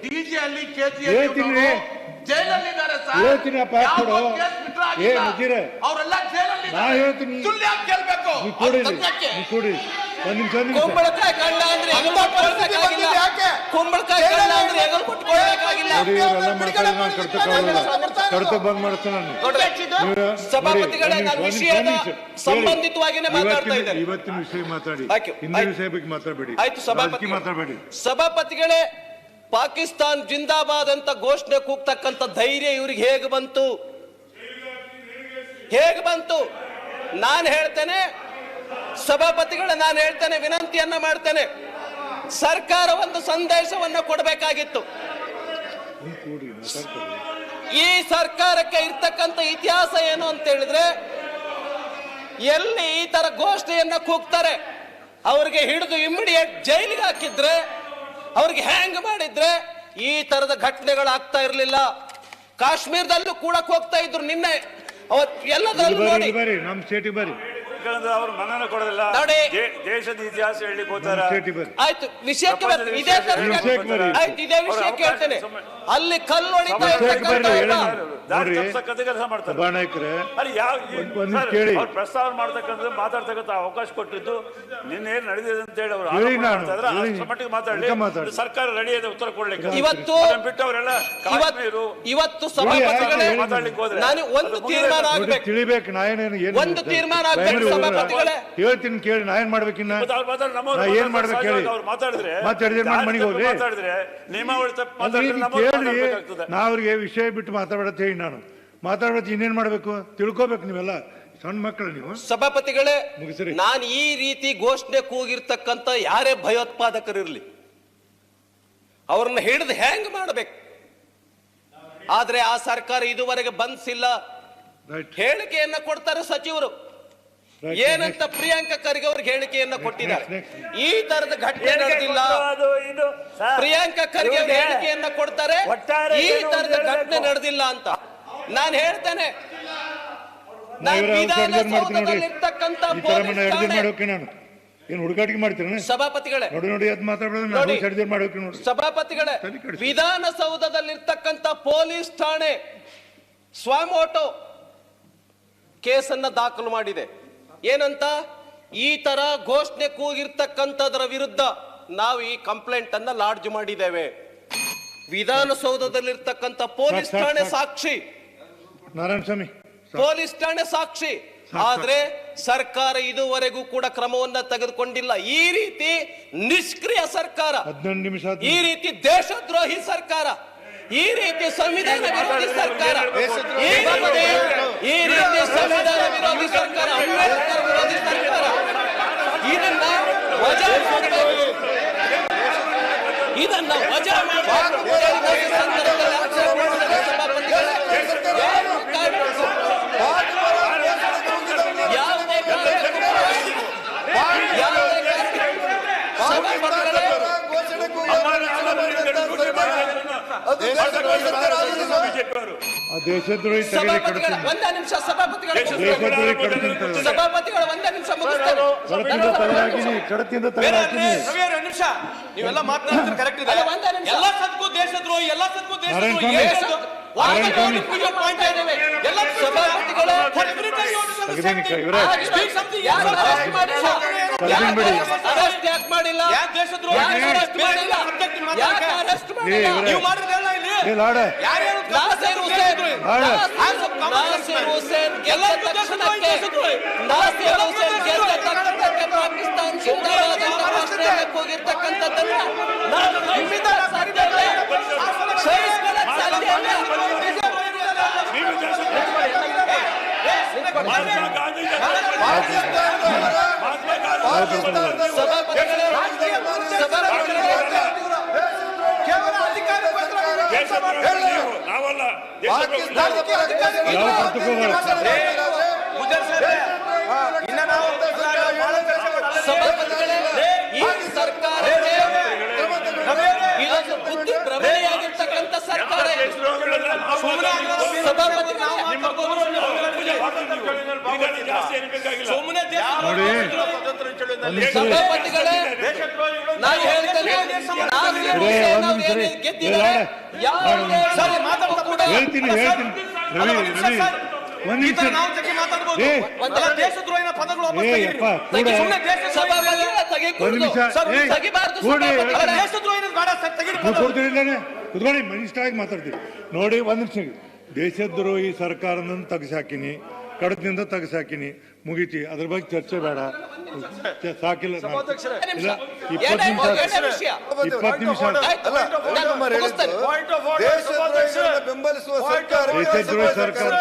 DJ ಅಲ್ಲಿ ಜೈಲಲ್ಲಿದ್ದಾರೆ ಅವರೆಲ್ಲ ಜೈಲಲ್ಲಿ ಕೇಳ್ಬೇಕು ಕುಂಬಳಕಾಯಿ ಕಳ್ಳ ಅಂದ್ರೆ ಕುಂಬಳಕಾಯಿ ಕಳ್ಳ ಅಂದ್ರೆ ಸಭಾಪತಿಗಳೇ ನಾನು ವಿಷಯದ ಸಂಬಂಧಿತವಾಗಿನೇ ಮಾತಾಡ್ತಾ ಇದ್ದೇನೆ. ಇವತ್ತಿನ ವಿಷಯ ಮಾತಾಡಿ, ಹಿಂದಿನ ವಿಷಯ ಬಗ್ಗೆ ಮಾತಾಡಬೇಡಿ. ಆಯ್ತು ಸಭಾಪತಿಗಳೇ, ಪಾಕಿಸ್ತಾನ್ ಜಿಂದಾಬಾದ್ ಅಂತ ಘೋಷಣೆ ಕೂಗ್ತಕ್ಕಂಥ ಧೈರ್ಯ ಇವ್ರಿಗೆ ಹೇಗೆ ಬಂತು? ನಾನು ಹೇಳ್ತೇನೆ ಸಭಾಪತಿಗಳೇ, ನಾನು ಹೇಳ್ತೇನೆ, ವಿನಂತಿಯನ್ನ ಮಾಡ್ತೇನೆ, ಸರ್ಕಾರ ಒಂದು ಸಂದೇಶವನ್ನ ಕೊಡಬೇಕಾಗಿತ್ತು. ಈ ಸರ್ಕಾರಕ್ಕೆ ಇರ್ತಕ್ಕಂಥ ಇತಿಹಾಸ ಏನು ಅಂತ ಹೇಳಿದ್ರೆ, ಎಲ್ಲಿ ಈ ತರ ಘೋಷಣೆಯನ್ನ ಕೂಗ್ತಾರೆ ಅವ್ರಿಗೆ ಹಿಡಿದು ಇಮಿಡಿಯೇಟ್ ಜೈಲಿಗೆ ಹಾಕಿದ್ರೆ, ಅವ್ರಿಗೆ ಹ್ಯಾಂಗ್ ಮಾಡಿದ್ರೆ ಈ ತರದ ಘಟನೆಗಳಾಗ್ತಾ ಇರಲಿಲ್ಲ. ಕಾಶ್ಮೀರದಲ್ಲೂ ಕೂಡ ಹೋಗ್ತಾ ಇದ್ರು. ನಿನ್ನೆ ಎಲ್ಲದರಲ್ಲೂ ನೋಡಿ, ನಮ್ಮ ಸ್ಟೇಟಿಗೆ ಬರ್ರಿ, ಅವರು ಮನ್ನಣೆ ಕೊಡೋದಿಲ್ಲ, ದೇಶದ ಇತಿಹಾಸ ಹೇಳಿಕ್ ಹೋಗ್ತಾರ. ಆಯ್ತು, ವಿಷಯಕ್ಕೆ ಇದೇ ವಿಷಯಕ್ಕೆ ಹೇಳ್ತೇನೆ. ಅಲ್ಲಿ ಕಲ್ಲು ಹೊಡಿತಾ ಪ್ರಸ್ತಾವ ಮಾಡ್ತಕ್ಕಂಥ ಮಾತಾಡ್ತಕ್ಕಂಥ ಅವಕಾಶ ಕೊಟ್ಟಿದ್ದು ನಿನ್ನೆ ಏನ್ ನಡೆದಿದೆ ಅಂತ ಹೇಳಿ ಅವರು ಮಟ್ಟಿಗೆ ಮಾತಾಡಲಿ. ಸರ್ಕಾರ ರೆಡಿ ಇದೆ ಉತ್ತರ ಕೊಡ್ಲಿಕ್ಕೆ. ಬಿಟ್ಟು ಅವರೆಲ್ಲ ಇವತ್ತು ಸಭಾಪತಿಗಳೇ ಮಾತಾಡ್ಲಿಕ್ಕೆ ಹೋದ್ರೆ ನಾನು ಒಂದು ತೀರ್ಮಾನ ಆಗ್ಬೇಕು, ತಿಳಿಬೇಕು. ಒಂದು ತೀರ್ಮಾನ ಆಗ್ಬೇಕು ಸಭಾಪತಿಗಳೇ. ಹೇಳ್ತೀನಿ ಕೇಳಿ, ನಾ ಏನ್ ಮಾಡ್ಬೇಕಿನ್ನ ಏನ್ ಮಾಡ್ಬೇಕು ಹೇಳಿ. ಮಾತಾಡಿದ್ರೆ ನಿಯಮಾವಳಿ ಅವ್ರಿಗೆ ವಿಷಯ ಬಿಟ್ಟು ಮಾತಾಡೋದು ಹೇಳಿ, ನಾನು ಮಾತಾಡೋದು ಇನ್ನೇನ್ ಮಾಡ್ಬೇಕು ತಿಳ್ಕೋಬೇಕು. ನೀವೆಲ್ಲ ಸಣ್ಣ ಮಕ್ಕಳು ನೀವು. ಸಭಾಪತಿಗಳೇ, ನಾನು ಈ ರೀತಿ ಘೋಷಣೆ ಕೂಗಿರ್ತಕ್ಕಂಥ ಯಾರೇ ಭಯೋತ್ಪಾದಕರಿರ್ಲಿ ಅವ್ರನ್ನ ಹಿಡಿದು ಹ್ಯಾಂಗ್ ಮಾಡ್ಬೇಕು. ಆದ್ರೆ ಆ ಸರ್ಕಾರ ಇದುವರೆಗೆ ಬಂಧಿಸಿಲ್ಲ. ಹೇಳಿಕೆಯನ್ನ ಕೊಡ್ತಾರೆ ಸಚಿವರು, ಏನಂತ ಪ್ರಿಯಾಂಕಾ ಖರ್ಗೆ ಅವ್ರಿಗೆ ಹೇಳಿಕೆಯನ್ನ ಕೊಟ್ಟಿದ್ದಾರೆ. ಈ ತರದ ಘಟನೆ ನಡೆದಿಲ್ಲ. ಪ್ರಿಯಾಂಕಾ ಖರ್ಗೆ ಅವ್ರ ಹೇಳಿಕೆಯನ್ನ ಕೊಡ್ತಾರೆ, ಈ ತರದ ಘಟನೆ ನಡೆದಿಲ್ಲ ಅಂತ. ನಾನು ಹೇಳ್ತೇನೆ, ವಿಧಾನಸೌಧದಲ್ಲಿರ್ತಕ್ಕಂಥ ಹುಡುಗಾಟಿಕೆ ಮಾಡ್ತೀರ ಸಭಾಪತಿಗಳೇ, ಸಭಾಪತಿಗಳೇ, ವಿಧಾನಸೌಧದಲ್ಲಿರ್ತಕ್ಕಂಥ ಪೊಲೀಸ್ ಠಾಣೆ ಸ್ವಾಮೋಟೋ ಕೇಸನ್ನ ದಾಖಲು ಮಾಡಿದೆ. ಏನಂತ, ಈ ತರ ಘೋಷಣೆ ಕೂಗಿರ್ತಕ್ಕಂಥದ್ರ ವಿರುದ್ಧ ನಾವು ಈ ಕಂಪ್ಲೇಂಟ್ ಅನ್ನ ಲಾಡ್ಜ್ ಮಾಡಿದ್ದೇವೆ. ವಿಧಾನಸೌಧದಲ್ಲಿರ್ತಕ್ಕಂಥ ಪೊಲೀಸ್ ಠಾಣೆ ಸಾಕ್ಷಿ, ನಾರಾಯಣಸ್ವಾಮಿ ಪೊಲೀಸ್ ಠಾಣೆ ಸಾಕ್ಷಿ. ಆದ್ರೆ ಸರ್ಕಾರ ಇದುವರೆಗೂ ಕೂಡ ಕ್ರಮವನ್ನ ತೆಗೆದುಕೊಂಡಿಲ್ಲ. ಈ ರೀತಿ ನಿಷ್ಕ್ರಿಯ ಸರ್ಕಾರ, ಈ ರೀತಿ ದೇಶದ್ರೋಹಿ ಸರ್ಕಾರ, ಈ ರೀತಿ ಸಂವಿಧಾನ ವಿರೋಧಿ ಸರ್ಕಾರ, ಈ ರೀತಿ ಸಂವಿಧಾನ ವಿರೋಧಿ ಸರ್ಕಾರ, ಅಂಬೇಡ್ಕರ್ ವಿರೋಧಿ ಸರ್ಕಾರ, ಇದನ್ನ ವಜಾ ಮಾಡಬೇಕು, ಇದನ್ನ ವಜಾ ಮಾಡಬೇಕು. ದೇಶದ್ರೋಹಿ ಒಂದೇ ನಿಮಿಷ ಸಭಾಪತಿಗಳು, ಒಂದೇ ನಿಮಿಷ ಮುಗಿಸ್ತಾರೆ. ನಿಮಿಷ ನೀವೆಲ್ಲ ಮಾತನಾಡ್ತಾರೆ, ಕರೆಕ್ಟ್ ಇದೆ. ಎಲ್ಲ ಸದ್ಕು ದೇಶದ್ರೋಹಿ, ಎಲ್ಲ ಸದ್ಕು ದೇಶದ್ರೋಹಿ. ಎಲ್ಲ ಸಭಾಪತಿಗಳು ಅರೆಸ್ಟ್ ಯಾಕೆ ಮಾಡಿಲ್ಲ? ದೇಶದ್ರೋಹಿ ಅರೆಸ್ಟ್ ಮಾಡಿಲ್ಲ. ನಾಸೀರ್ ಹುಸೇನ್ ಗೆದ್ದ ತಕ್ಷಣಕ್ಕೆ ಪಾಕಿಸ್ತಾನ ಜಿಂದಾಬಾದ್ ಅಂತ ರಾಷ್ಟ್ರೀಯಕ್ಕೆ ಹೋಗಿರ್ತಕ್ಕಂಥದ್ದನ್ನ ನಾನು ನಂಬಿದ್ದಕ್ಕೆ ಸಾಧ್ಯ ಇಲ್ಲ, ಸಹಿಸ್ಕೊಳ್ಳಕ್ಕೆ ಸಾಧ್ಯ ಇಲ್ಲ. ಈ ಸರ್ಕಾರ ಇದೊಂದು ಬುದ್ಧಿ ಭ್ರಮಣೆಯಾಗಿರ್ತಕ್ಕಂಥ ಸರ್ಕಾರ ದೇಶದ್ರೋಹಿಗಳನ್ನ ನಾವು ಸಭಾಪತಿಗಳೇ, ನಿಮ್ಮ ಗೌರವವನ್ನು ಪೂಜೆ ಮಾಡ್ತೀವಿ ನೀವು. ಈಗ ಜಾಸ್ತಿ ಏನು ಬೇಕಾಗಿಲ್ಲ. ನೋಡಿ ಸಭಾಪತಿಗಳೇ, ನಾನು ಹೇಳ್ತೇನೆ, ನಾವು ಏನೇ ಗೆದ್ದಿದ್ದಾರೆ, ಯಾವುದೇ ಮಾತಾಡ್ತಾ ಕೂಡ ಹೇಳ್ತೀನಿ ರವಿ ಒಂದ್ ನಿಮಿಷ ಏ ದೇಶದ್ರೋಹಿನ ಪದಗಳು ಏ ಯಪ್ಪ ಕೂಡ ಸಭಾಪತಿಗಳೇ ಒಂದ್ ನಿಮಿಷ ಏ ತೆಗಿಬಾರ್ದು ಕೂಡಿ ಸಭಾಪತಿಗಳೇ. ದೇಶದ್ರೋಹಿನ ಬೇಡ ಸರ್ ತೆಗೆದು ನೀವು ಕೂತ್ಕೊಂಡಿದ್ದಾನೆ ಕುತ್ಕೊಳ್ಳಿ ಮನಿಷ್ಠರಾಗಿ ಮಾತಾಡ್ತೀವಿ ನೋಡಿ ಒಂದ್ ನಿಮಿಷ ದೇಶದ್ರೋಹಿ ಸರ್ಕಾರದಿಂದ ತೆಗೆಸಾಕಿನಿ ಕಡತದಿಂದ ತೆಗೆಸಾಕಿನಿ ಮುಗೀತಿ ಅದ್ರ ಬಗ್ಗೆ ಚರ್ಚೆ ಬೇಡ ಸಾಕಿಲ್ಲ ಇಲ್ಲ 20 ನಿಮಿಷ ಆಯ್ತು, ನಾನು ಮುಗಿಸ್ತೇನೆ. ದೇಶದ್ರೋಹಿಗಳನ್ನ ಬೆಂಬಲಿಸುವ ಸರ್ಕಾರ ದೇಶದ್ರೋಹಿ ಸರ್ಕಾರ